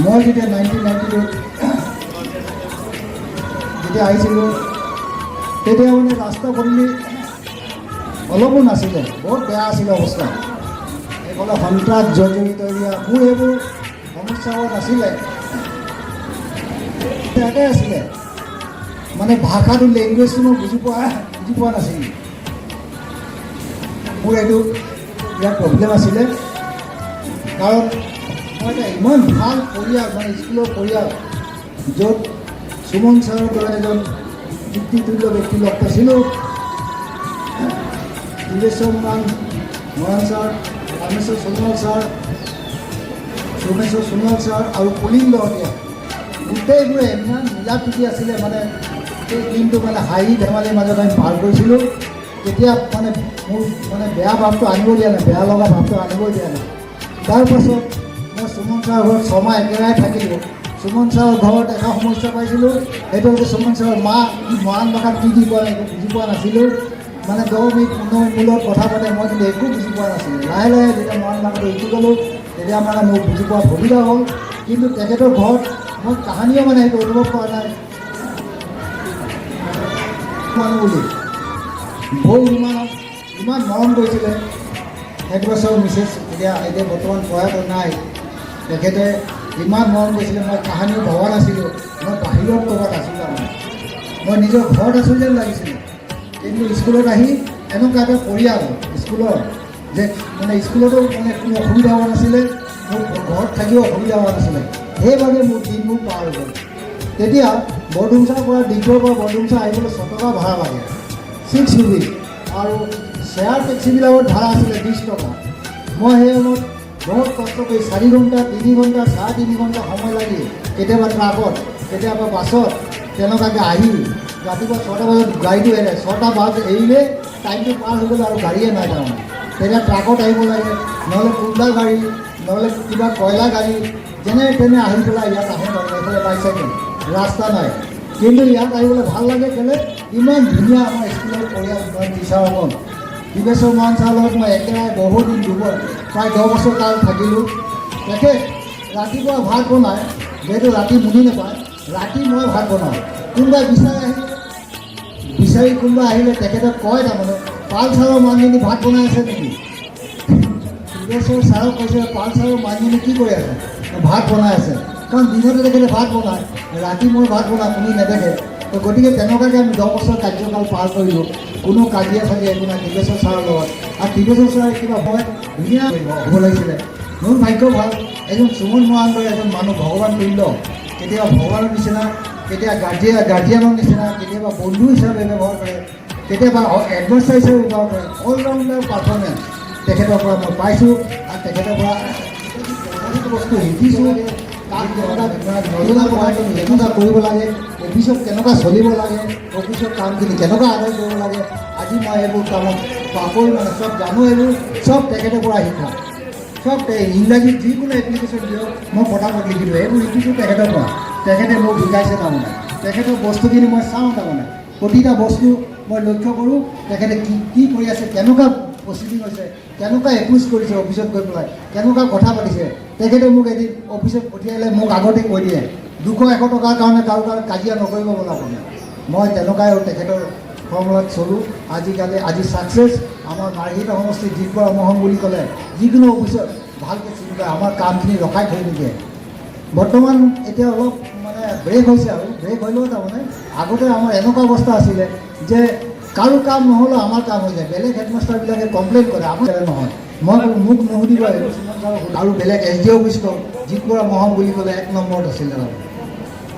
মই যেতিয়া 1992 যেতিয়া আহিছিলোঁ তেতিয়া মানে ৰাস্তা পদূলি অলপো নাছিলে, বহুত বেয়া আছিলে অৱস্থা। এইফালে সন্ত্ৰাস জৰ্জৰিত এৰিয়া, মোৰ এইবোৰ সমস্যাও নাছিলে, ইয়াতে আছিলে। মানে ভাষাটো লেংগুৱেজটো মই বুজি পোৱা নাছিলোঁ। মোৰ এইটো ইয়াত প্ৰব্লেম আছিলে, কাৰণ মই এটা ইমান ভাল পৰিয়াল, মানে স্কুলৰ পৰিয়াল, য'ত সুমন ছাৰৰ দৰে এজন পিতৃতুল্য ব্যক্তি লগ পাইছিলোঁ। Dileswar Moran sir, Rameswar Sonowal sir, Someswar Sonowal sir আৰু পুলিন দহতীয়া, গোটেইবোৰে ইমান মিলা প্ৰীতি আছিলে। মানে সেই দিনটো মানে হাঁহি ধেমালিৰ মাজত আমি পাৰ কৰিছিলোঁ। তেতিয়া মানে মোৰ মানে বেয়া ভাৱটো আনিব দিয়া নাই, বেয়া লগা ভাৱটো আনিব দিয়া নাই। তাৰপাছত মই সুমন ছাৰৰ ঘৰত ছমাহ একেৰাহে থাকিলোঁ। সুমন ছাৰৰ ঘৰত এটা সমস্যা পাইছিলোঁ, সেইটো হৈছে সুমন ছাৰৰ মৰাণ ভাষাত কি কোৱা নাই বুজি পোৱা নাছিলোঁ। মানে 10 মিনিট 15 মিনিট মূলত কথা পাতে, মই কিন্তু একো বুজি পোৱা নাছিলোঁ। লাহে লাহে যেতিয়া মৰাণ ভাষাটো শিকি গ'লোঁ, তেতিয়া মানে মোৰ বুজি পোৱা সুবিধা হ'ল। কিন্তু তেখেতৰ ঘৰত মই কাহানিও মানে সেইটো অনুভৱ কৰা নাই মানুহ বুলি। বৌ ইমান মৰম কৰিছিলে। 1 বছৰ মিছেছ এতিয়া বৰ্তমান প্ৰয়াত নাই, তেখেতে ইমান মৰম কৰিছিলে। মই কাহানিও ভবা নাছিলোঁ মই বাহিৰত ক'ৰবাত আছোঁ। তাৰমানে মই নিজৰ ঘৰত আছোঁ যেন লাগিছিলে। কিন্তু স্কুলত আহি এনেকুৱা এটা পৰিয়াল স্কুলৰ, যে মানে স্কুলতো মানে কোনো অসুবিধা হোৱা নাছিলে, মোৰ ঘৰত থাকিও অসুবিধা হোৱা নাছিলে। সেইভাগে মোৰ দিনবোৰ পাৰ হ'ল। তেতিয়া বৰডুমচাৰ পৰা ডিগবৈৰ পৰা বৰডুমচা আহিবলৈ 6 টকা ভাড়া লাগে, 6 ৰুপিজ, আৰু শ্বেয়াৰ টেক্সিবিলাকত ভাড়া আছিলে 20 টকা। মই সেই সময়ত বহুত কষ্ট কৰি 4 ঘণ্টা 3 ঘণ্টা 3.5 ঘণ্টা সময় লাগি, কেতিয়াবা ট্ৰাকত কেতিয়াবা বাছত তেনেকুৱাকৈ আহি ৰাতিপুৱা 6টা বজাত গাড়ীটো এৰে, 6টা বজাত এৰিলে টাইমটো পাৰ হৈ গ'ল আৰু গাড়ীয়ে নাই তাৰমানে। তেতিয়া ট্ৰাকত আহিব লাগে, নহ'লে কুন্দা গাড়ী, নহ'লে কিবা কয়লা গাড়ী, যেনে তেনে আহি পেলাই ইয়াত আহে মানে। এইফালে বাইচাইকেল, ৰাস্তা নাই। কিন্তু ইয়াত আহিবলৈ ভাল লাগে, কেলে ইমান ধুনীয়া আমাৰ স্কুলৰ পৰিয়াল, টিচাৰসকল। দিলেশ্বৰ মৰাণ ছাৰৰ লগত মই একেৰাহে বহুত দিন প্ৰায় 10 বছৰ কাল থাকিলোঁ। তেখেত ৰাতিপুৱা ভাত বনায়, যিহেতু ৰাতি মুনি নাপায়, ৰাতি মই ভাত বনাওঁ। কোনোবাই বিচাৰি কোনোবা আহিলে তেখেতক কয়, তাৰমানে পাল ছাৰৰ মানুহজনী ভাত বনাই আছে নেকি? দিলেশ্বৰ ছাৰক কৈছে, পাল ছাৰৰ মানুহজনী কি কৰি আছে? ভাত বনাই আছে। কাৰণ দিনতে তেখেতে ভাত বনায়, ৰাতি মই ভাত বনাওঁ, কোনো নেদেখে। তো গতিকে তেনেকুৱাকৈ আমি 10 বছৰ কাৰ্যকাল পাৰ কৰিলোঁ। কোনো কাজিয়া চাজিয়া একো নাই দিলেশ্বৰ ছাৰৰ লগত। আৰু দিলেশ্বৰ ছাৰে কিবা মই ধুনীয়া হ'ব লাগিছিলে। মোৰ ভাগ্য ভাল, এজন সুমন মৰাণ দৰে এজন মানুহ, ভগৱান তুল্য, কেতিয়াবা ভগৱানৰ নিচিনা, কেতিয়াবা গাৰ্জিয়ানৰ নিচিনা, কেতিয়াবা বন্ধু হিচাপে ব্যৱহাৰ কৰে, কেতিয়াবা এডভাইচাৰ হিচাপে ব্যৱহাৰ কৰে। অলৰাউণ্ডাৰ পাৰফৰ্মেঞ্চ তেখেতৰ পৰা মই পাইছোঁ, আৰু তেখেতৰ পৰা বহুতো বস্তু শিকিছোঁ। কাক কেনেকুৱা কৰিব লাগে, অফিচত কেনেকুৱা চলিব লাগে, অফিচৰ কামখিনি কেনেকুৱা আদায় কৰিব লাগে, আজি মই এইবোৰ কামত পাকৰি মানে চব জানো। এইবোৰ চব তেখেতৰ পৰা শিকা। চব ইংৰাজীত যিকোনো এপ্লিকেশ্যন দিয়ক, মই পটাপট লিখি দিওঁ। এইবোৰ শিকিছোঁ তেখেতৰ পৰা। তেখেতে মোক শিকাইছে তাৰমানে। তেখেতৰ বস্তুখিনি মই চাওঁ, তাৰমানে প্ৰতিটা বস্তু মই লক্ষ্য কৰোঁ। তেখেতে কি কৰি আছে, কেনেকুৱা প্ৰচিডিং হৈছে, কেনেকুৱা এপ্ৰোচ কৰিছে, অফিচত গৈ পেলাই কেনেকুৱা কথা পাতিছে। তেখেতে মোক এদিন অফিচত পঠিয়ালে, মোক আগতে কৈ দিয়ে 200-100 টকাৰ কাৰণে কাৰোবাৰ কাজিয়া নকৰিব বোলা আপুনি। মই তেনেকুৱাই তেখেতৰ ফৰ্মুলাত চলোঁ। আজি ছাকচেছ আমাৰ মাৰ্ঘিটা সমষ্টিত জিতবৰা মহম বুলি ক'লে যিকোনো অফিচত ভালকৈ চিনি পায়, আমাৰ কামখিনি ৰখাই থৈ নিদিয়ে। বৰ্তমান এতিয়া অলপ মানে ব্ৰেক হৈছে, আৰু ব্ৰেক হ'লেও তাৰমানে আগতে আমাৰ এনেকুৱা অৱস্থা আছিলে যে কাৰো কাম নহ'লেও আমাৰ কাম হৈ যায়। বেলেগ হেডমাষ্টাৰবিলাকে কমপ্লেইন কৰে, আমাৰ নহয়। মই মোক নুসুধিব, আৰু বেলেগ SDO অফিচ কওঁ, জিতবৰা মহম বুলি ক'লে 1 নম্বৰত আছিলে তাৰমানে।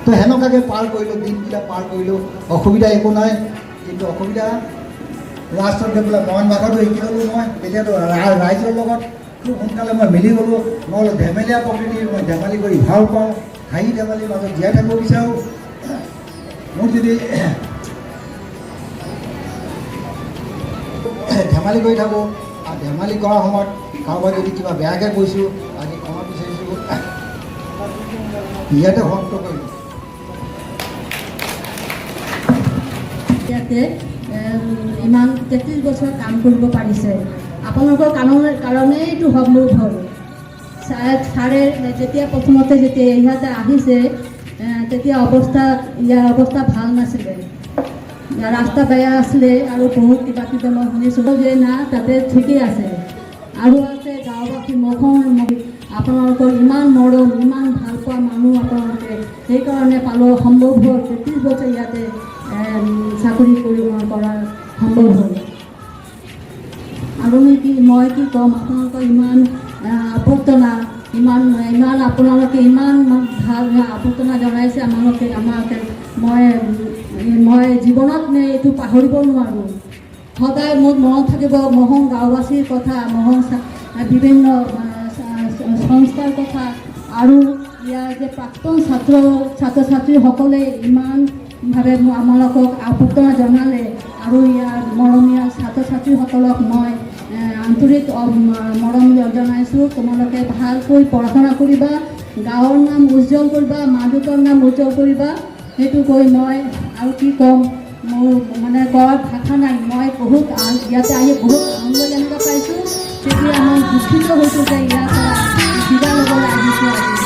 তো সেনেকুৱাকৈ পাৰ কৰিলোঁ, দিনকেইটা পাৰ কৰিলোঁ। অসুবিধা একো নাই, কিন্তু অসুবিধা লাষ্টত গৈ পেলাই মৰাণ ভাষাটো শিকি ল'লোঁ মই। তেতিয়াতো ৰাইজৰ লগত খুব সোনকালে মই মিলি গ'লোঁ। মই ধেমেলীয়া প্ৰকৃতিৰ, মই ধেমালি কৰি ভাল পাওঁ, হাঁহি ধেমালিৰ মাজত জীয়াই থাকিব বিচাৰোঁ। মোৰ যদি ধেমালি কৰি থাকোঁ, আৰু ধেমালি কৰাৰ সময়ত কাৰোবাক যদি কিবা বেয়াকৈ কৈছোঁ, আজি ক্ষমা বিচাৰিছোঁ, ইয়াতে সমাপ্ত কৰিলোঁ। ইয়াতে ইমান 33 বছৰ কাম কৰিব পাৰিছে। আপোনালোকৰ কাৰণেইটো সম্ভৱ হ'ল। ছাৰে যেতিয়া প্ৰথমতে যেতিয়া ইহঁতে আহিছে তেতিয়া ইয়াৰ অৱস্থা ভাল নাছিলে, ৰাস্তা বেয়া আছিলে আৰু বহুত কিবা কিবি মই শুনিছোঁ যে না তাতে ঠিকেই আছে। আৰু আছে গাঁওবাসী আপোনালোকৰ ইমান মৰম, ইমান ভাল পোৱা মানুহ আপোনালোকে, সেইকাৰণে পালোঁ সম্ভৱ হ'ল 33 বছৰ ইয়াতে চাকৰি কৰাৰ সম্ভৱ হ'ল। আৰু মই কি ক'ম, আপোনালোকৰ ইমান অভ্যৰ্থনা, ইমান আপোনালোকে ইমান ভাল অভ্যৰ্থনা জনাইছে আমাকে। মই জীৱনত এইটো পাহৰিব নোৱাৰোঁ। সদায় মোৰ মনত থাকিব মহং গাঁওবাসীৰ কথা, মহং বিভিন্ন সংস্থাৰ কথা, আৰু ইয়াৰ যে প্ৰাক্তন ছাত্ৰ ছাত্ৰীসকলে ইমানভাৱে আমালোকক অভ্যৰ্থনা জনালে, আৰু ইয়াৰ মৰমীয়া ছাত্ৰ ছাত্ৰীসকলক মই আন্তৰিক মৰম জনাইছোঁ। তোমালোকে ভালকৈ পঢ়া শুনা কৰিবা, গাঁৱৰ নাম উজ্জ্বল কৰিবা, মা দেউতাৰ নাম উজ্জ্বল কৰিবা, সেইটো কৈ মই আৰু কি ক'ম, মোৰ কোৱাৰ ভাষা নাই। মই বহুত ইয়াতে আহি বহুত আনন্দ যেনেকৈ পাইছোঁ, তেতিয়া মই দুখিত হৈছোঁ যে ইয়াৰ পৰা বিদায় ল'বলৈ আহিছোঁ।